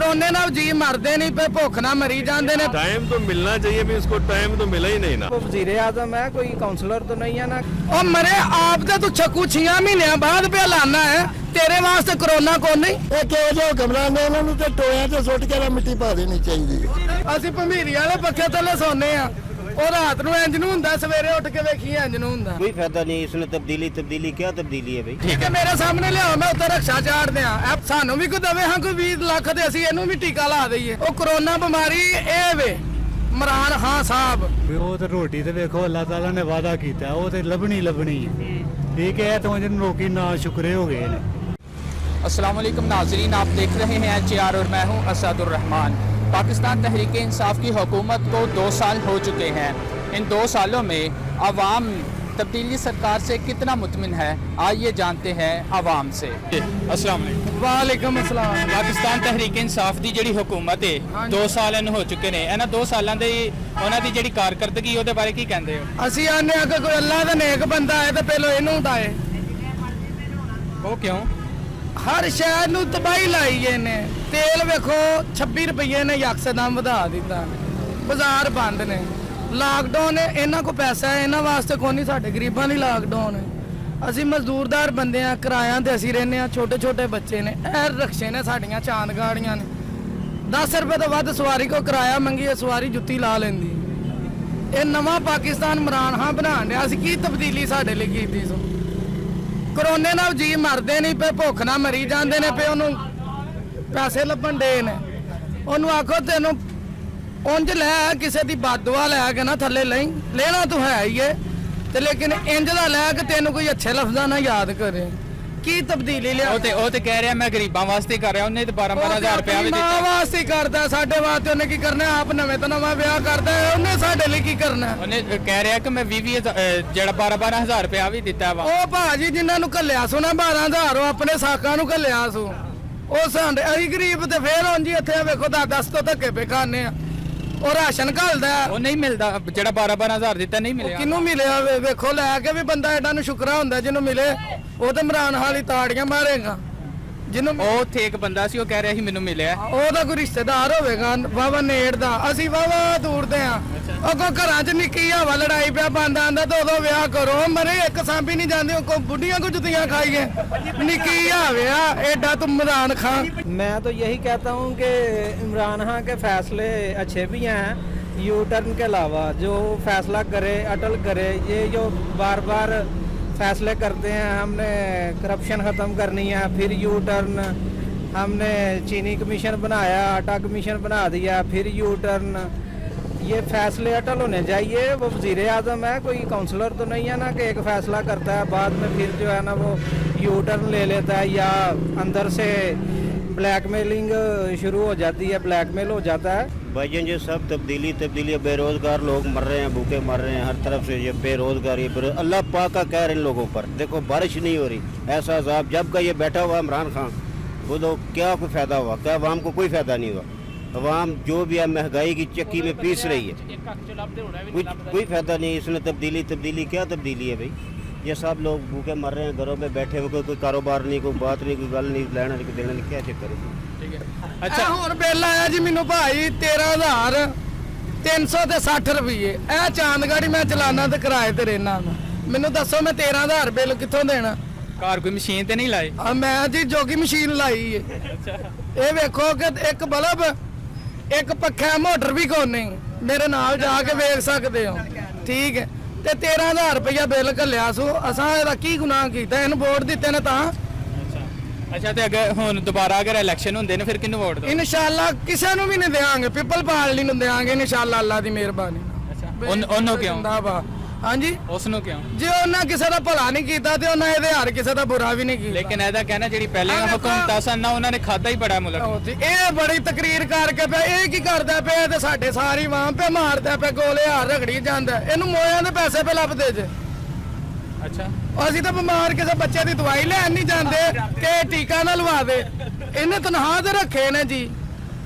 कोरोने ना जी मरते नहीं पे भुख ना मरी जाते ने। टाइम तो मिलना चाहिए भी इसको टाइम तो मिला ही नहीं ना। वज़ीर आज़म है, कोई काउंसलर तो नहीं है ना। और मरे आप तो तू छकू 6 महीने बाद पे लाना है तेरे वास्ते कोरोना को नहीं। हुक्मरान ने उन्होंने तो टोया से सुट के मिट्टी पा देनी चाहिए। ਅਸੀਂ ਭਮੀਰੀ ਵਾਲੇ ਪੱਖੇ ਥੱਲੇ ਸੌਂਦੇ ਆ ਉਹ ਰਾਤ ਨੂੰ ਇੰਜ ਨੂੰ ਹੁੰਦਾ ਸਵੇਰੇ ਉੱਠ ਕੇ ਵੇਖੀ ਇੰਜ ਨੂੰ ਹੁੰਦਾ। कोई फायदा नहीं इसमें तब्दीली क्या तब्दीली है भाई। ਠੀਕ ਹੈ ਮੇਰੇ ਸਾਹਮਣੇ ਲਿਆਓ ਮੈਂ ਉੱਤੇ ਰਕਸ਼ਾ ਚਾੜਦੇ ਆ ਸਾਨੂੰ ਵੀ ਕੋਈ ਦਵੇ ਹਾਂ ਕੋਈ 20 ਲੱਖ ਤੇ ਅਸੀਂ ਇਹਨੂੰ ਵੀ ਟੀਕਾ ਲਾ ਦਈਏ। ਉਹ ਕਰੋਨਾ ਬਿਮਾਰੀ ਇਹ ਵੇ ਇਮਰਾਨ ਖਾਨ ਸਾਹਿਬ ਉਹ ਤੇ ਰੋਟੀ ਤੇ ਵੇਖੋ ਅੱਲਾਹ ਤਾਲਾ ਨੇ ਵਾਅਦਾ ਕੀਤਾ ਉਹ ਤੇ ਲੱਭਣੀ ਹੈ। ਠੀਕ है तो जिन लोग ना शुक्रे हो गए। अस्सलाम वालेकुम नाज़रीन, आप देख रहे हैं HR और मैं हूं असदुर रहमान। पाकिस्तान तहरीक इंसाफ की हुकूमत को 2 साल हो चुके हैं। इन 2 सालों में आवाम तब्दीली सरकार से कितना मुतमिन है, आइए जानते हैं आवाम से। अस्सलाम वालेकुम। ਵਾਲੇਕਮ ਅਸਲਾਮ। पाकिस्तान तहरीक इंसाफ की ਜਿਹੜੀ हुकूमत है 2 ਸਾਲ ਇਹਨੂੰ ਹੋ ਚੁੱਕੇ ਨੇ। ਇਹਨਾਂ 2 ਸਾਲਾਂ ਦੇ ਉਹਨਾਂ ਦੀ ਜਿਹੜੀ ਕਾਰਕਰਦਗੀ ਉਹਦੇ ਬਾਰੇ ਕੀ ਕਹਿੰਦੇ ਹੋ? ਅਸੀਂ ਆਨੇ ਆ ਕਿ ਕੋਈ ਅੱਲਾਹ ਦਾ ਨੇਕ ਬੰਦਾ ਹੈ ਤੇ ਪਹਿਲਾਂ ਇਹਨੂੰ ਉਡਾਏ। ਉਹ ਕਿਉਂ? ਹਰ ਸ਼ਹਿਰ ਨੂੰ ਤਬਾਹੀ ਲਾਈ ਇਹਨੇ। ਤੇਲ ਵੇਖੋ 26 ਰੁਪਏ ਨੇ ਯਕਸਦਮ ਵਧਾ ਦਿੱਤਾ। ਬਾਜ਼ਾਰ ਬੰਦ ਨੇ। ਲਾਕਡਾਊਨ ਇਹਨਾਂ ਕੋ ਪੈਸਾ ਹੈ, ਇਹਨਾਂ ਵਾਸਤੇ ਕੋਈ ਨਹੀਂ, ਸਾਡੇ ਗਰੀਬਾਂ ਲਈ ਲਾਕਡਾਊਨ ਹੈ। ਅਸੀਂ ਮਜ਼ਦੂਰਦਾਰ ਬੰਦੇ ਆ, ਕਿਰਾਇਆਂ ਤੇ ਅਸੀਂ ਰਹਿੰਦੇ ਆ, ਛੋਟੇ ਛੋਟੇ ਬੱਚੇ ਨੇ। ਇਹ ਰਕਸ਼ੇ ਨੇ ਸਾਡੀਆਂ ਚਾਂਦ ਗਾੜੀਆਂ ਨੇ। 10 ਰੁਪਏ ਤੋਂ ਵੱਧ ਸਵਾਰੀ ਕੋ ਕਿਰਾਇਆ ਮੰਗੀਏ ਸਵਾਰੀ ਜੁੱਤੀ ਲਾ ਲੈਂਦੀ। ਇਹ ਨਵਾਂ ਪਾਕਿਸਤਾਨ ਇਮਰਾਨ ਖਾਨ ਬਣਾਉਣ ਡਿਆ। ਅਸੀਂ ਕੀ ਤਬਦੀਲੀ ਸਾਡੇ ਲਈ ਕੀਤੀ ਸੋ? ਕਰੋਨੇ ਨਾਲ ਜੀ ਮਰਦੇ ਨਹੀਂ ਪਏ, ਭੁੱਖ ਨਾ ਮਰੀ ਜਾਂਦੇ ਨੇ ਪਏ, ਉਹਨੂੰ ਪੈਸੇ ਲੱਭਣ ਦੇ ਨੇ। ਉਹਨੂੰ ਆਖੋ ਤੈਨੂੰ ਉਂਝ ਲੈ ਕਿਸੇ ਦੀ ਬਦਦੁਆ ਲੈ ਕੇ ਨਾ ਥੱਲੇ ਲੈਣਾ ਤੂੰ ਹੈ ਹੀ ਏ ਤੇ ਲੇਕਿਨ ਇੰਜ ਦਾ ਲੈ ਕੇ ਤੈਨੂੰ ਕੋਈ ਅੱਛੇ ਲਫ਼ਜ਼ਾਂ ਨਾਲ ਯਾਦ ਕਰੇ। ਕੀ ਤਬਦੀਲੀ ਲਿਆ? ਉਹ ਤੇ ਕਹਿ ਰਿਹਾ ਮੈਂ ਗਰੀਬਾਂ ਵਾਸਤੇ ਕਰ ਰਿਹਾ। ਉਹਨੇ ਤੇ 12-12000 ਰੁਪਇਆ ਵੀ ਮਾਂ ਦਿੱਤਾ। ਵਾਸਤੇ ਹੀ ਕਰਦਾ, ਸਾਡੇ ਵਾਸਤੇ ਉਹਨੇ ਕੀ ਕਰਨਾ? ਆਪ ਨਵੇਂ ਤੋਂ ਨਵਾਂ ਵਿਆਹ ਕਰਦਾ, ਉਹਨੇ ਸਾਡੇ ਲਈ ਕੀ ਕਰਨਾ? ਉਹਨੇ ਕਹਿ ਰਿਹਾ ਕਿ ਮੈਂ 20 ਜਿਹੜਾ 12-12000 ਰੁਪਇਆ ਵੀ ਦਿੱਤਾ ਵਾ। ਉਹ ਭਾਜੀ ਜਿਨ੍ਹਾਂ ਨੂੰ ਘੱਲਿਆ ਸੋ ਨਾ 12000 ਉਹ ਆਪਣੇ ਸਾਕਾਂ ਨੂੰ ਘੱਲਿਆ ਸੋ। ਉਹ ਸਾਡੇ ਅਸੀਂ ਗਰੀਬ ਤੇ ਫੇਰ ਹੁਣ ਜੀ ਇੱਥੇ ਵੇਖੋ 10 ਤੋਂ ਧੱਕੇ ਪੇ ਖਾਣੇ ਆ। ਉਹ ਰਾਸ਼ਨ ਘੱਲਦਾ ਉਹ ਨਹੀਂ ਮਿਲਦਾ ਜਿਹੜਾ 12-12000 ਦਿੱਤਾ ਨਹੀਂ ਮਿਲਿਆ। ਕਿਹਨੂੰ ਮਿਲਿਆ ਵੇਖੋ ਲੈ ਕੇ ਵੀ ਬੰਦਾ ਐਡਾ ਨੂੰ ਸ਼ੁਕਰਾ ਹੁੰਦਾ ਜਿਹਨੂੰ ਮਿਲੇ। ਉਹ ਤੇ ਇਮਰਾਨ ਹਾਲੀ ਤਾੜੀਆਂ ਮਾਰੇਗਾ ਜਿਹਨੂੰ। ਉਹ ਉੱਥੇ ਇੱਕ ਬੰਦਾ ਸੀ ਉਹ ਕਹਿ ਰਿਹਾ ਸੀ ਮੈਨੂੰ ਮਿਲਿਆ। ਉਹਦਾ ਕੋਈ ਰਿਸ਼ਤੇਦਾਰ ਹੋਵੇਗਾ ਵਾਵਾ ਨੇੜ ਦਾ। ਅਸੀਂ ਵਾਵਾ ਦੂਰ ਦੇ ਆ। ਉਹ ਕੋ ਘਰਾਂ 'ਚ ਨਿੱਕੀ ਹਵਾ ਲੜਾਈ ਪਿਆ ਬੰਦ ਆਂਦਾ ਤਾਂ ਉਦੋਂ ਵਿਆਹ ਕਰੋ। ਮਰੇ ਇੱਕ ਸਾਂਭੀ ਨਹੀਂ ਜਾਂਦੀ ਕੋ ਬੁੱਢੀਆਂ ਕੋ ਜੁੱਤੀਆਂ ਖਾਈਏ। ਨਿੱਕੀ ਹਾਵੇ ਆ ਐਡਾ ਤੂੰ ਇਮਰਾਨ ਖਾਨ। मैं तो यही कहता हूँ कि इमरान खान के फैसले अच्छे भी हैं। यू टर्न के अलावा जो फैसला करे अटल करे। ये जो बार बार फैसले करते हैं हमने करप्शन ख़त्म करनी है, फिर यू टर्न, हमने चीनी कमीशन बनाया, आटा कमीशन बना दिया, फिर यू टर्न। ये फैसले अटल होने चाहिए। वो वज़ीर आज़म है, कोई काउंसलर तो नहीं है ना कि एक फ़ैसला करता है बाद में फिर जो है ना वो यू टर्न ले लेता है या अंदर से ब्लैकमेलिंग शुरू हो जाती है, ब्लैकमेल हो जाता है। भाईजान ये सब तब्दीली बेरोजगार लोग मर रहे हैं, भूखे मर रहे हैं हर तरफ से। ये बेरोजगारी अल्लाह पाक का कहर इन लोगों पर। देखो बारिश नहीं हो रही, ऐसा अजाब जब का ये बैठा हुआ इमरान खान, वो तो क्या कोई फ़ायदा हुआ? क्या अवाम को कोई फ़ायदा नहीं हुआ? अवाम जो भी है महंगाई की चक्की में पीस रही है। कोई फ़ायदा नहीं। इसमें तब्दीली क्या तब्दीली है भाई? ये सब लोग भूखे मर रहे हैं, घरों में बैठे हुए, कोई कारोबार नहीं, कोई बात नहीं, कोई गल नहीं, लेना नहीं देना नहीं, क्या चक्कर है? ਅੱਛਾ ਹੁਣ ਬਿੱਲ ਆਇਆ ਜੀ ਮੈਨੂੰ ਭਾਈ 13,360 ਰੁਪਏ। ਇਹ ਚਾਂਦਗਾੜੀ ਮੈਂ ਚਲਾਨਾ ਤੇ ਕਿਰਾਏ ਤੇ ਰਹਿਣਾ। ਮੈਨੂੰ ਦੱਸੋ ਮੈਂ 13,000 ਬਿੱਲ ਕਿੱਥੋਂ ਦੇਣਾ? ਘਰ ਕੋਈ ਮਸ਼ੀਨ ਤੇ ਨਹੀਂ ਲਾਏ? ਮੈਂ ਜੀ ਜੋਗੀ ਮਸ਼ੀਨ ਲਾਈ ਏ। ਇਹ ਵੇਖੋ ਕਿ ਇੱਕ ਬਲਬ ਇੱਕ ਪੱਖਾ ਮੋਟਰ ਵੀ ਕੋਈ ਨਹੀਂ। ਮੇਰੇ ਨਾਲ ਜਾ ਕੇ ਵੇਖ ਸਕਦੇ ਹੋ। ਠੀਕ ਹੈ ਤੇ 13,000 ਰੁਪਇਆ ਬਿੱਲ ਘੱਲਿਆ ਸੋ। ਅਸਾਂ ਇਹਦਾ ਕੀ ਗੁਨਾਹ ਕੀਤਾ? ਇਹਨੂੰ ਵੋਟ ਦਿੱਤੇ ਨੇ ਤਾਂ। ਅੱਛਾ ਤੇ ਅਗਰ ਹੁਣ ਦੁਬਾਰਾ ਅਗਰ ਇਲੈਕਸ਼ਨ ਹੁੰਦੇ ਨੇ ਫਿਰ ਕਿਹਨੂੰ ਵੋਟ ਦੋ? ਇਨਸ਼ਾਅੱਲਾ ਕਿਸੇ ਨੂੰ ਵੀ ਨਹੀਂ ਦੇਵਾਂਗੇ, ਪੀਪਲ ਪਾਰਟੀ ਨੂੰ ਦੇਵਾਂਗੇ ਇਨਸ਼ਾਅੱਲਾ ਅੱਲਾ ਦੀ ਮਿਹਰਬਾਨੀ ਨਾਲ। ਅੱਛਾ ਉਹਨੂੰ ਕਿਉਂ? ਹਾਂਜੀ ਉਸ ਨੂੰ ਕਿਉਂ? ਜੇ ਉਹਨਾਂ ਕਿਸੇ ਦਾ ਭਲਾ ਨਹੀਂ ਕੀਤਾ ਤੇ ਉਹਨਾਂ ਇਹਦੇ ਹਰ ਕਿਸੇ ਦਾ ਬੁਰਾ ਵੀ ਨਹੀਂ ਕੀਤਾ। ਲੇਕਿਨ ਇਹਦਾ ਕਹਿਣਾ ਜਿਹੜੀ ਪਹਿਲੇ ਹੁਕੂਮਤਾਂ ਸਨ ਨਾ ਉਹਨਾਂ ਨੇ ਖਾਦਾ ਹੀ ਬੜਾ ਮੁਲਕ। ਇਹ ਬੜੀ ਤਕਰੀਰ ਕਰਕੇ ਪਿਆ। ਇਹ ਕੀ ਕਰਦਾ ਪਿਆ? ਤੇ ਸਾਡੇ ਸਾਰੀ ਵਾਂ ਪੇ ਮਾਰਦਾ ਪਿਆ, ਗੋਲੇ ਹਾਰ ਰਗੜੀ ਜਾਂਦਾ। ਇਹਨੂੰ ਮੋਇਆਂ ਦੇ ਪੈਸੇ ਪੇ ਲੱਭਦੇ ਜੇ। ਅੱਛਾ ਅਸੀਂ ਤਾਂ ਬਿਮਾਰ ਕਿਸੇ ਬੱਚੇ ਦੀ ਦਵਾਈ ਲੈਣ ਨਹੀਂ ਜਾਂਦੇ ਕਿ ਟੀਕਾ ਨਾ ਲਵਾ ਦੇ। ਇਹਨੇ ਤਨਖਾਹ ਤੇ ਰੱਖੇ ਨੇ ਜੀ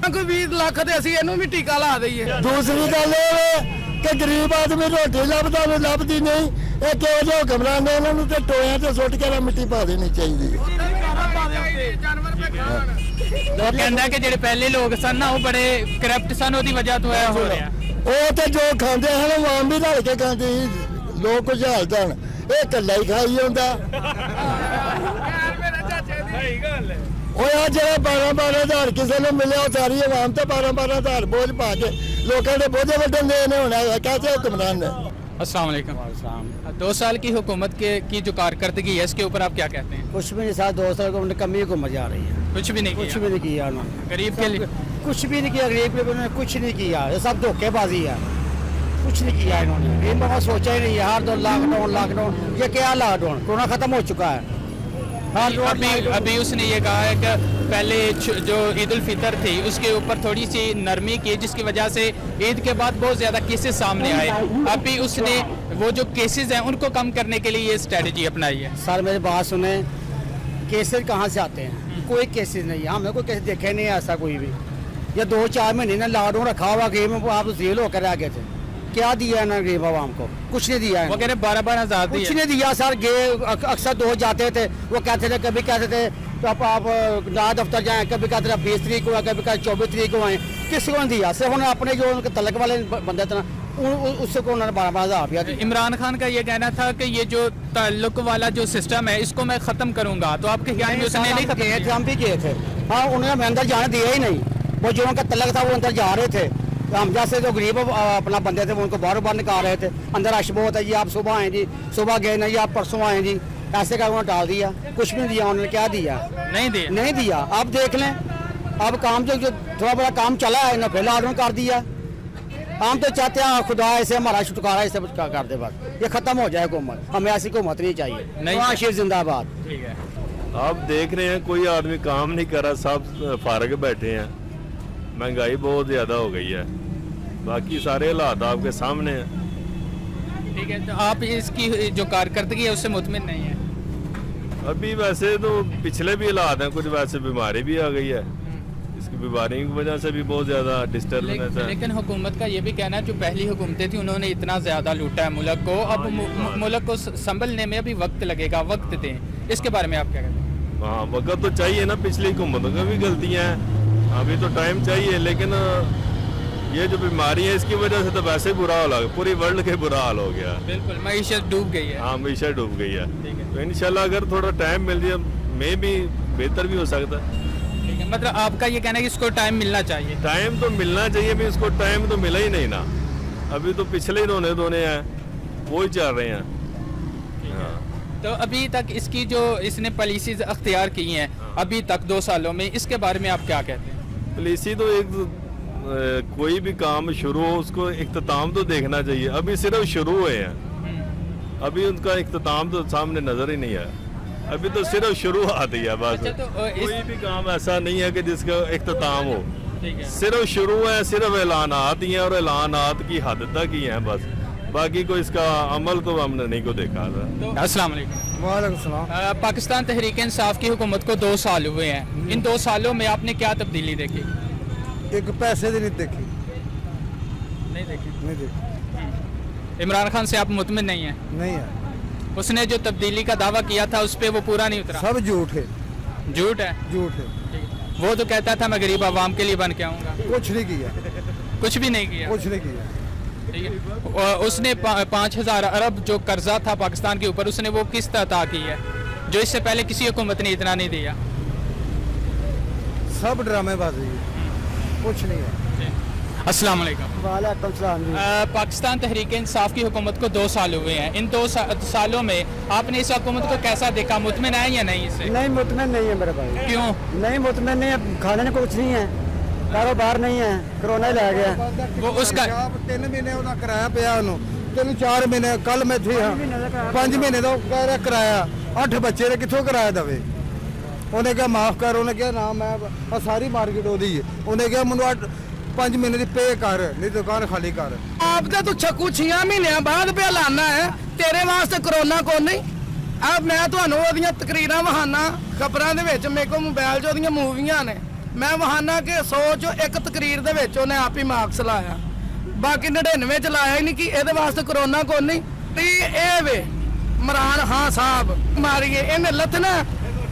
ਕੋਈ 20 ਲੱਖ ਤੇ ਅਸੀਂ ਇਹਨੂੰ ਵੀ ਟੀਕਾ ਲਾ ਦਈਏ। दूसरी गल कि गरीब आदमी रोटी लभदी नहीं। ਇਹ ਕਿਹੋ ਜਿਹੇ ਹੁਕਮਰਾਨ ਨੇ ਉਹਨਾਂ ਨੂੰ ਤੇ ਟੋਇਆ ਤੇ ਸੁੱਟ ਕੇ ਮਿੱਟੀ ਪਾ ਦੇਣੀ ਚਾਹੀਦੀ। ਉਹ ਕਹਿੰਦਾ ਕਿ ਜਿਹੜੇ ਪਹਿਲੇ ਲੋਕ ਸਨ ਨਾ ਉਹ ਬੜੇ ਕਰਪਟ ਸਨ, ਉਹਦੀ ਵਜ੍ਹਾ ਤੋਂ ਇਹ ਹੋ ਰਿਹਾ। ਉਹ ਤੇ ਜੋ ਖਾਂਦੇ ਹਨ ਆਵਾਮ ਵੀ ਰਲ ਕੇ ਖਾਂਦੀ ਸੀ, ਲੋਕ ਖੁਸ਼ਹਾਲ ਸਨ, ਇਹ ਇਕੱਲਾ ਹੀ ਖਾਈ ਜਾਂਦਾ। ਸਹੀ ਗੱਲ ਹੈ। ਉਹ ਆ ਜਿਹੜਾ 12-12 ਹਜ਼ਾਰ ਕਿਸੇ ਨੂੰ ਮਿਲਿਆ ਉਹ ਸਾਰੀ ਆਵਾਮ ਤੇ 12-12 ਹਜ਼ਾਰ ਬੋਝ ਪਾ ਕੇ ਲੋਕਾਂ ਦੇ ਬੋਝੇ ਵੱਢਣ ਦੇ ਨੇ ਹੋਣਾ कैसे हुक्मरान ने। अस्सलाम वालेकुम। 2 साल की हुकूमत की जो कारकर्दगी है इसके ऊपर आप क्या कहते हैं? कुछ भी नहीं साथ 2 साल को कमी हुकूमत जा रही है, कुछ भी नहीं कुछ किया भी नहीं किया उन्होंने, गरीब के लिए। कुछ भी नहीं किया गरीब के लिए, उन्होंने कुछ नहीं किया, ये सब धोखेबाजी है, कुछ नहीं किया इन्होंने। गरीब बाबा सोचा ही नहीं है, हर 2 लॉकडाउन, ये क्या लॉकडाउन, कोरोना खत्म हो चुका है। अभी उसने ये कहा है कि पहले जो ईद उल फितर थी उसके ऊपर थोड़ी सी नरमी की, जिसकी वजह से ईद के बाद बहुत ज़्यादा केसेस सामने आए। अभी उसने वो जो केसेस हैं उनको कम करने के लिए ये स्ट्रेटजी अपनाई है। सर मेरी बात सुने, केसेस कहाँ से आते हैं? कोई केसेस नहीं है, हमने कोई केस देखे नहीं है ऐसा कोई भी। ये 2-4 महीने ने लॉकडाउन रखा हुआ, गेम आप जेल होकर आ गए थे, क्या दिया है ना गरीब आवाम को? कुछ नहीं दिया है। वो कह रहे 12-12 हज़ार कुछ नहीं दिया सर। अक्सर 2 जाते थे, वो कहते थे, कभी कहते थे तो आप ना दफ्तर जाएं, कभी कहते थे 20 तारीख को आए, कभी कहते 24 तारीख को आए। किसी को नहीं दिया, सिर्फ उन्होंने अपने जो उनके तलक वाले बंदे थे ना उससे को उन्होंने 12-12 हज़ार रुपया दिया। इमरान खान का ये कहना था कि ये जो ताल्लुक वाला जो सिस्टम है इसको मैं ख़त्म करूँगा, तो आपके ख्याल में उसने नहीं गए थे, हम भी गए थे। हाँ, उन्होंने हमें अंदर जाने दिया ही नहीं, वो जो उनका तलक था वो अंदर जा रहे थे, हम जैसे जो गरीब अपना बंदे थे वो उनको बार निकाल रहे थे। अंदर रश बहुत है जी, आप सुबह आए जी, सुबह गए नहीं, आप परसों आए जी, ऐसे का उन्होंने डाल दिया। कुछ नहीं दिया उन्होंने, क्या दिया? नहीं दिया। आप देख लें, अब काम जो थोड़ा बड़ा काम चला है इन्होंने फिर लॉकडाउन कर दिया। हम तो चाहते हैं खुदा ऐसे हमारा छुटकारा ऐसे कर दे, बस ये खत्म हो जाए हुकूमत, हमें ऐसी हुकूमत नहीं चाहिए। नहीं शेर जिंदाबाद। ठीक है। आप देख रहे हैं कोई आदमी काम नहीं कर रहा, सब फारग बैठे हैं, महंगाई बहुत ज़्यादा हो गई है, बाकी सारे हालात आपके सामने हैं। ठीक है, तो आप इसकी जो कारकर्दगी है उससे मुतमिन नहीं है? अभी वैसे तो पिछले भी हालात हैं, कुछ वैसे बीमारी भी आ गई है, इसकी बीमारी की वजह से भी बहुत ज़्यादा डिस्टर्बेंस है। लेकिन हुकूमत का ये भी कहना है जो पहली हुकूमतें थी उन्होंने इतना ज़्यादा लूटा है मुल्क को, अब मुल्क को संभलने में अभी वक्त लगेगा, वक्त दें, इसके बारे में आप क्या कहते हैं? हाँ, वक्त तो चाहिए ना, पिछली हुकूमतों की भी गलतियाँ हैं, अभी तो टाइम चाहिए, लेकिन ये जो बीमारी है इसकी वजह से तो वैसे ही बुरा हाल हो गया, पूरी वर्ल्ड के बुरा हाल हो गया। बिल्कुल, मईशत डूब गई है। हाँ, मीशा डूब गई है। ठीक है। तो इंशाल्लाह अगर थोड़ा टाइम मिल जाए में भी बेहतर भी हो सकता है। ठीक है, मतलब आपका ये कहना है कि इसको टाइम मिलना चाहिए? टाइम तो मिलना चाहिए, भी इसको टाइम तो मिला ही नहीं ना, अभी तो पिछले ही दोने हैं वो ही चल रहे हैं। हाँ। तो अभी तक इसकी जो इसने पॉलिसीज अख्तियार की हैं अभी तक 2 सालों में, इसके बारे में आप क्या कहते हैं? पॉलिसी तो एक कोई भी काम शुरू हो उसको इख्तिताम तो देखना चाहिए, अभी सिर्फ शुरू हुए हैं, अभी उनका इख्तिताम तो सामने नजर ही नहीं आया, अभी तो सिर्फ शुरुआत ही है बस। अच्छा, तो कोई भी काम ऐसा नहीं है कि जिसका इख्तिताम हो, ठीक है। सिर्फ शुरू है, सिर्फ ऐलानात ही हैं और ऐलानात की हद तक ही हैं बस, बाकी को इसका अमल तो हमने नहीं को देखा था। तो अस्सलाम वालेकुम। वालेकुम सलाम। पाकिस्तान तहरीक इंसाफ की हुकूमत को 2 साल हुए हैं, इन 2 सालों में आपने क्या तब्दीली देखी? एक पैसे की नहीं देखी, नहीं देखी। नहीं देखी, इमरान खान से आप मुतमिन नहीं हैं? नहीं है, उसने जो तब्दीली का दावा किया था उस पर वो पूरा नहीं उतरा? सब झूठ है, झूठ है। झूठ है, वो तो कहता था मैं गरीब आवाम के लिए बन के आऊँगा, कुछ नहीं किया, कुछ भी नहीं किया। कुछ नहीं किया। ठीक है। और उसने 5,000 अरब जो कर्जा था पाकिस्तान के ऊपर, उसने वो किस्त अता की है जो इससे पहले किसी हुकूमत ने इतना नहीं दिया। सब ड्रामेबाजी है, कुछ नहीं है। अस्सलाम वालेकुम। वालेकुम सलाम। पाकिस्तान तहरीक इंसाफ की हुकूमत को 2 साल हुए हैं, इन 2 सालों में आपने इस हुकूमत को कैसा देखा, मुतमिन है या नहीं इससे? नहीं मुतमिन नहीं है मेरे भाई। क्यों? नहीं मुतमिन नहीं है, खाने को कुछ नहीं है, कारोबार नहीं है, कोरोना ही लै गया। वो उसका 3 महीने ਉਹਦਾ ਕਿਰਾਇਆ ਪਿਆ ਉਹਨੂੰ, 3-4 ਮਹੀਨੇ ਕੱਲ ਮੈਂ ਇੱਥੇ ਹਾਂ, 5 ਮਹੀਨੇ ਦਾ ਕਹਿ ਰਿਹਾ ਕਿਰਾਇਆ, 8 ਬੱਚੇ ਨੇ ਕਿੱਥੋਂ ਕਿਰਾਇਆ ਦੇਵੇ? ਉਹਨੇ ਕਿਹਾ ਮਾਫ ਕਰ, ਉਹਨੇ ਕਿਹਾ ਨਾ ਮੈਂ ਆ ਸਾਰੀ ਮਾਰਕੀਟ ਉਹਦੀ ਹੈ, ਉਹਨੇ ਕਿਹਾ ਮੈਨੂੰ 5 ਮਹੀਨੇ ਦੀ ਪੇ ਕਰ, ਨਹੀਂ ਦੁਕਾਨ ਖਾਲੀ ਕਰ। ਆਪ ਤੇ ਤੂੰ ਛੱਕੂ 6 ਮਹੀਨਿਆਂ ਬਾਅਦ ਪਿਆ ਲਾਨਾ ਹੈ, ਤੇਰੇ ਵਾਸਤੇ ਕਰੋਨਾ ਕੋ ਨਹੀਂ। ਆ ਮੈਂ ਤੁਹਾਨੂੰ ਉਹਦੀਆਂ ਤਕਰੀਰਾਂ ਵਹਾਨਾ, ਖਬਰਾਂ ਦੇ ਵਿੱਚ ਮੇਰੇ ਕੋਲ ਮੋਬਾਈਲ 'ਚ ਉਹਦੀਆਂ ਮੂਵੀਆਂ ਨੇ, ਮੈਂ ਵਹਾਨਾ ਕਿ 100 'ਚੋਂ ਇੱਕ ਤਕਰੀਰ ਦੇ ਵਿੱਚ ਉਹਨੇ ਆਪ ਹੀ ਮਾਰਕਸ ਲਾਇਆ, ਬਾਕੀ 99 'ਚ ਲਾਇਆ ਹੀ ਨਹੀਂ ਕਿ ਇਹਦੇ ਵਾਸਤੇ ਕਰੋਨਾ ਕੋ ਨਹੀਂ। ਇਹ ਵੇ ਇਮਰਾਨ ਖਾਨ ਸਾਹਿਬ ਮਾਰੀਏ ਇਹਨੇ ਲੱਥਣਾ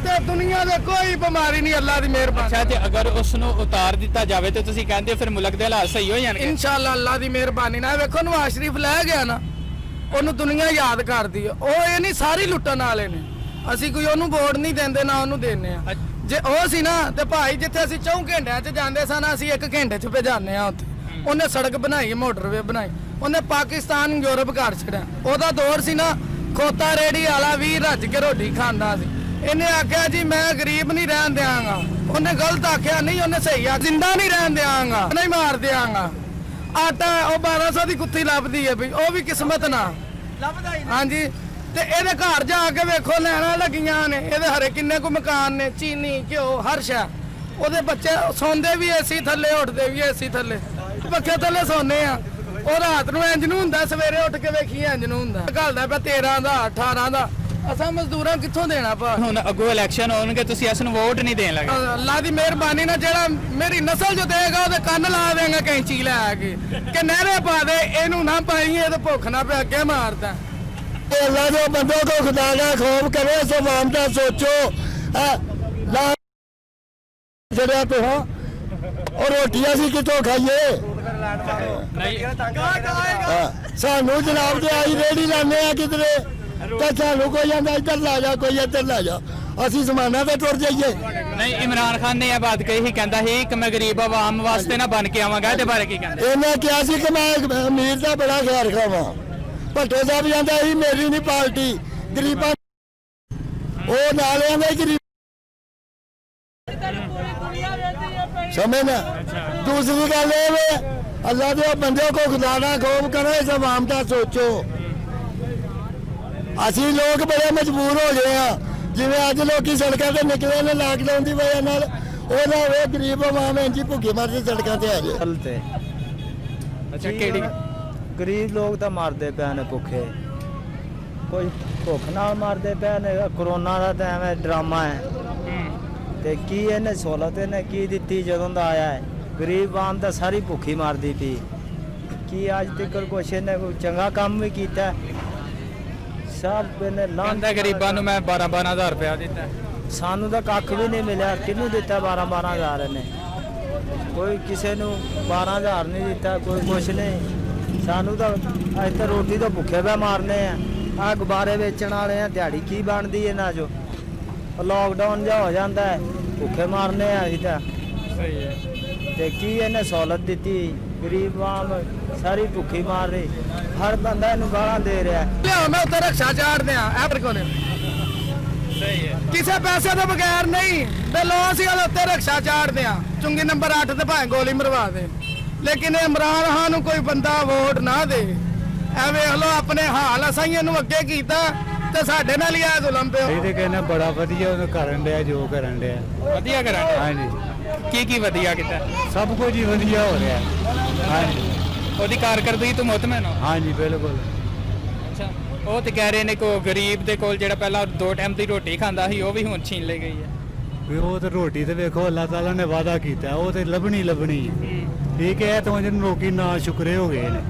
ਤੇ ਦੁਨੀਆ ਦੇ ਕੋਈ ਬਿਮਾਰੀ ਨਹੀਂ, ਅੱਲਾ ਦੀ ਮਿਹਰਬਾਨੀ। ਅੱਛਾ, ਤੇ ਅਗਰ ਉਸ ਨੂੰ ਉਤਾਰ ਦਿੱਤਾ ਜਾਵੇ ਤੇ ਤੁਸੀਂ ਕਹਿੰਦੇ ਹੋ ਫਿਰ ਮੁਲਕ ਦੇ ਹਾਲਾਤ ਸਹੀ ਹੋ ਜਾਣਗੇ? ਇਨਸ਼ਾਅੱਲਾ ਅੱਲਾ ਦੀ ਮਿਹਰਬਾਨੀ ਨਾਲ। ਵੇਖੋ ਨਵਾਜ਼ ਸ਼ਰੀਫ ਲੈ ਗਿਆ ਨਾ, ਉਹਨੂੰ ਦੁਨੀਆ ਯਾਦ ਕਰਦੀ ਹੈ। ਉਹ ਇਹ ਨਹੀਂ ਸਾਰੀ ਲੁੱਟਣ ਵਾਲੇ ਨੇ, ਅਸੀਂ ਕੋਈ ਉਹਨੂੰ ਵੋਟ ਨਹੀਂ ਦਿੰਦੇ ਨਾ ਉਹਨੂੰ ਦਿੰਦੇ ਆ। ਜੇ ਉਹ ਸੀ ਨਾ ਤੇ ਭਾਈ ਜਿੱਥੇ ਅਸੀਂ 4 ਘੰਟਿਆਂ 'ਚ ਜਾਂਦੇ ਸਨ ਅਸੀਂ 1 ਘੰਟੇ 'ਚ ਭਜਾਉਂਦੇ ਆ ਉੱਥੇ। ਉਹਨੇ ਸੜਕ ਬਣਾਈ, ਮੋਟਰਵੇ ਬਣਾਈ, ਉਹਨੇ ਪਾਕਿਸਤਾਨ ਯੂਰਪ ਕਰ ਛੜਿਆ। ਉਹਦਾ ਦੌਰ ਸੀ ਨਾ ਖੋਤਾ ਰੇੜੀ ਵਾਲਾ ਵੀ ਰੱਜ ਕੇ ਰੋਟੀ ਖਾਂਦਾ ਸੀ। ਇਹਨੇ ਆਖਿਆ ਜੀ ਮੈਂ ਗਰੀਬ ਨਹੀਂ ਰਹਿਣ ਦਿਆਂਗਾ, ਉਹਨੇ ਗਲਤ ਆਖਿਆ ਨਹੀਂ, ਉਹਨੇ ਸਹੀ ਆ, ਜ਼ਿੰਦਾ ਨਹੀਂ ਰਹਿਣ ਦਿਆਂਗਾ, ਨਹੀਂ ਮਾਰ ਦਿਆਂਗਾ। ਆਟਾ ਉਹ 1200 ਦੀ ਕੁੱਤੀ ਲੱਭਦੀ ਹੈ ਬਈ, ਉਹ ਵੀ ਕਿਸਮਤ ਨਾਲ ਲੱਭਦਾ ਹੀ। ਹਾਂਜੀ, ਤੇ ਇਹਦੇ ਘਰ ਜਾ ਕੇ ਵੇਖੋ ਲੈਣਾ ਲੱਗੀਆਂ ਨੇ, ਇਹਦੇ ਹਰੇ ਕਿੰਨੇ ਕੁ ਮਕਾਨ ਨੇ, ਚੀਨੀ ਘਿਓ ਹਰ ਸ਼ੈ। ਉਹਦੇ ਬੱਚੇ ਸੌਂਦੇ ਵੀ ਏਸੀ ਥੱਲੇ, ਉੱਠਦੇ ਵੀ ਏਸੀ ਥੱਲੇ, ਪੱਖੇ ਥੱਲੇ ਸੌਂਦੇ ਆ। ਉਹ ਰਾਤ ਨੂੰ ਇੰਜ ਨੂੰ ਹੁੰਦਾ, ਸਵੇਰੇ ਉੱਠ ਕੇ ਵੇਖੀ ਇੰਜ ਨੂੰ ਹੁੰਦਾ। ਘਲਦਾ ਪਿਆ 13 ਦਾ 18 ਦਾ। ਅਸਾਂ ਮਜ਼ਦੂਰਾਂ ਕਿੱਥੋਂ ਦੇਣਾ ਭਾ? ਹੁਣ ਅੱਗੋਂ ਇਲੈਕਸ਼ਨ ਹੋਣਗੇ, ਤੁਸੀਂ ਇਸ ਨੂੰ ਵੋਟ ਨਹੀਂ ਦੇਣ ਲੱਗੇ? ਅੱਲਾ ਦੀ ਮਿਹਰਬਾਨੀ ਨਾਲ ਜਿਹੜਾ ਮੇਰੀ ਨਸਲ ਜੋ ਦੇਗਾ ਉਹਦੇ ਕੰਨ ਲਾ ਦੇਗਾ ਕੈਂਚੀ ਲੈ ਕੇ ਕਿ ਨਹਿਰੇ ਪਾ ਦੇ, ਇਹਨੂੰ ਨਾ ਪਾਈ, ਇਹ ਤਾਂ ਭੁੱਖ ਨਾ ਪਿਆ ਅੱਗੇ ਮਾਰਦਾ। अल्लाह के बंदों को खुदा का खौफ करो, सब आमदा सोचो। जरा तो हो और रोटियां सी कितों खाइए? सानू जनाब ते आई रेड़ी लाने किधरे, तो सानू कोई आंदा इधर ला जा, कोई इधर ला जा, ਅਸੀਂ ਜ਼ਮਾਨਾ ਤੇ ਟੁਰ ਜਾਈਏ। ਨਹੀਂ, ਇਮਰਾਨ ਖਾਨ ਨੇ ਇਹ ਬਾਤ ਕਹੀ, ਕਹਿੰਦਾ ਸੀ ਕਿ ਮੈਂ ਗਰੀਬ ਆਵਾਮ ਵਾਸਤੇ ਨਾ ਬਣ ਕੇ ਆਵਾਂਗਾ। ਇਹਦੇ ਬਾਰੇ ਕੀ ਕਹਿੰਦੇ? ਇਹਨੇ ਕਿਹਾ ਸੀ ਕਿ ਮੈਂ ਅਮੀਰ ਦਾ ਬੜਾ ਖਿਆਲ ਰੱਖਾਂਗਾ। ਭੱਟੋ ਸਾਹਿਬ ਜਾਂਦਾ ਸੀ ਮੇਰੀ ਨਹੀਂ ਪਾਰਟੀ, ਗਰੀਬਾਂ ਉਹ ਨਾਲ ਆਂਦਾ ਗਰੀਬ ਸਮਝਣਾ। दूसरी गल अल्लाह के बंदे को खुदा ना खौफ करो, सब आमदा सोचो। ਅਸੀਂ ਲੋਕ ਬੜੇ ਮਜਬੂਰ ਹੋ ਗਏ ਆ, ਜਿਵੇਂ ਅੱਜ ਲੋਕੀ ਸੜਕਾਂ ਤੇ ਨਿਕਲੇ ਨੇ ਲਾਕਡਾਊਨ ਦੀ ਵਜ੍ਹਾ ਨਾਲ, ਉਹਨਾਂ ਉਹ ਗਰੀਬ ਆਵਾਮ ਇੰਜ ਹੀ ਭੁੱਖੇ ਮਰਦੇ ਸੜਕਾਂ ਤੇ ਆ ਜਾਏ। ਚਲਤੇ ਅੱਛਾ, ਕਿਹੜੀ ਗਰੀਬ ਲੋਕ ਤਾਂ ਮਰਦੇ ਪਏ ਨੇ ਭੁੱਖੇ, ਕੋਈ ਭੁੱਖ ਨਾਲ ਮਰਦੇ ਪਏ ਨੇ। ਕਰੋਨਾ ਦਾ ਤਾਂ ਐਵੇਂ ਡਰਾਮਾ ਹੈ, ਤੇ ਕੀ ਇਹਨੇ ਸਹੂਲਤ ਇਹਨੇ ਕੀ ਦਿੱਤੀ ਜਦੋਂ ਦਾ ਆਇਆ ਹੈ? ਗਰੀਬ ਆਮ ਤਾਂ ਸਾਰੀ ਭੁੱਖੀ ਮਾਰਦੀ ਪਈ। ਕੀ ਅੱਜ ਤੱਕ ਕੁਛ ਇਹਨੇ ਕੋਈ ਚੰਗਾ ਕੰਮ ਵੀ ਕੀਤਾ? ਸਭ ਇਹਨੇ ਕਹਿੰਦਾ ਗਰੀਬਾਂ ਨੂੰ ਮੈਂ 12-12 ਰੁਪਇਆ ਦਿੱਤਾ। ਸਾਨੂੰ ਤਾਂ ਕੱਖ ਵੀ ਨਹੀਂ ਮਿਲਿਆ। ਕਿਹਨੂੰ ਦਿੱਤਾ 12-12 ਇਹਨੇ? ਕੋਈ ਕਿਸੇ ਨੂੰ 12 ਨਹੀਂ ਦਿੱਤਾ, ਕੋਈ ਕੁਛ ਨਹੀਂ। ਸਾਨੂੰ ਤਾਂ ਅੱਜ ਤਾਂ ਰੋਟੀ ਤੋਂ ਭੁੱਖੇ ਪੈ ਮਾਰਨੇ ਆ ਗੁਬਾਰੇ ਵੇਚਣ ਵਾਲੇ ਆ। ਦਿਹਾੜੀ ਕੀ ਬਣਦੀ ਇਹਨਾਂ ਚੋਂ? ਲਾਕਡਾਊਨ ਜਾ ਹੋ ਜਾਂਦਾ ਹੈ, ਭੁੱਖੇ ਮਾਰਨੇ ਆ ਅਸੀਂ ਤਾਂ। ਸਹੀ ਹੈ। ਤੇ ਕੀ ਇਹਨੇ ਸਹੂਲਤ ਦਿੱਤੀ? ਗਰੀਬ ਆਮ ਸਾਰੀ ਭੁੱਖੀ ਮਾਰ ਰਹੀ, ਹਰ ਬੰਦਾ ਇਹਨੂੰ ਗਾਲਾਂ ਦੇ ਰਿਹਾ। ਲਿਆ ਮੈਂ ਉੱਤੇ ਰਕਸ਼ਾ ਚਾੜਦੇ ਆ ਐਪਰ ਕੋਨੇ, ਸਹੀ ਹੈ। ਕਿਸੇ ਪੈਸੇ ਤੋਂ ਬਗੈਰ ਨਹੀਂ ਤੇ ਲੋ ਅਸੀਂ ਉਹਦੇ ਉੱਤੇ ਰਕਸ਼ਾ ਚਾੜਦੇ ਆ, ਚੁੰਗੀ ਨੰਬਰ 8 ਤੇ ਭਾਵੇਂ ਗੋਲੀ ਮਰਵਾ ਦੇ, ਲੇਕਿਨ ਇਮਰਾਨ ਖਾਨ ਨੂੰ ਕੋਈ ਬੰਦਾ ਵੋਟ ਨਾ ਦੇ। ਐ ਵੇਖ ਲੋ ਆਪਣੇ ਹਾਲ, ਅਸਾਂ ਹੀ ਇਹਨੂੰ ਅੱਗੇ ਕੀਤਾ ਤੇ ਸਾਡੇ ਨਾਲ ਹੀ ਆ ਜ਼ੁਲਮ ਪਿਓ। ਇਹ ਤੇ ਕਹਿੰਦਾ ਬੜਾ ਵਧੀਆ ਉਹਨੂੰ ਕਰਨ ਡਿਆ, ਜੋ ਕਰਨ ਡਿਆ। ਵਧੀਆ ਕਰਾਂਗੇ। ਹਾਂਜੀ, ਕੀ ਵਧੀਆ ਕੀਤਾ? ਸਭ ਕੁਝ ਹੀ ਵਧੀਆ ਹੋ ਰਿਹਾ। ਹਾਂਜੀ ਉਹਦੀ ਕਾਰਕਰਦਗੀ ਤੋਂ ਮੁਤਮਿਨ ਹੋ? ਹਾਂਜੀ ਬਿਲਕੁਲ। ਅੱਛਾ, ਉਹ ਤੇ ਕਹਿ ਰਹੇ ਨੇ ਕੋ ਗਰੀਬ ਦੇ ਕੋਲ ਜਿਹੜਾ ਪਹਿਲਾਂ 2 ਟਾਈਮ ਦੀ ਰੋਟੀ ਖਾਂਦਾ ਸੀ ਉਹ ਵੀ ਹੁਣ ਛੀਨ ਲਈ ਗਈ ਹੈ। ਵੀ ਉਹ ਤੇ ਰੋਟੀ ਤੇ ਵੇਖੋ ਅੱਲਾਹ ਤਾਲਾ ਨੇ ਵਾਅਦਾ ਕੀਤਾ, ਉਹ ਤੇ ਲੱਭਣੀ ਲੱਭਣੀ ਹੈ। ਠੀਕ ਹੈ, ਤਾਂ ਜਿਹਨੂੰ ਲੋਕੀ ਨਾ ਸ਼ੁਕਰੇ ਹੋ ਗਏ ਨੇ।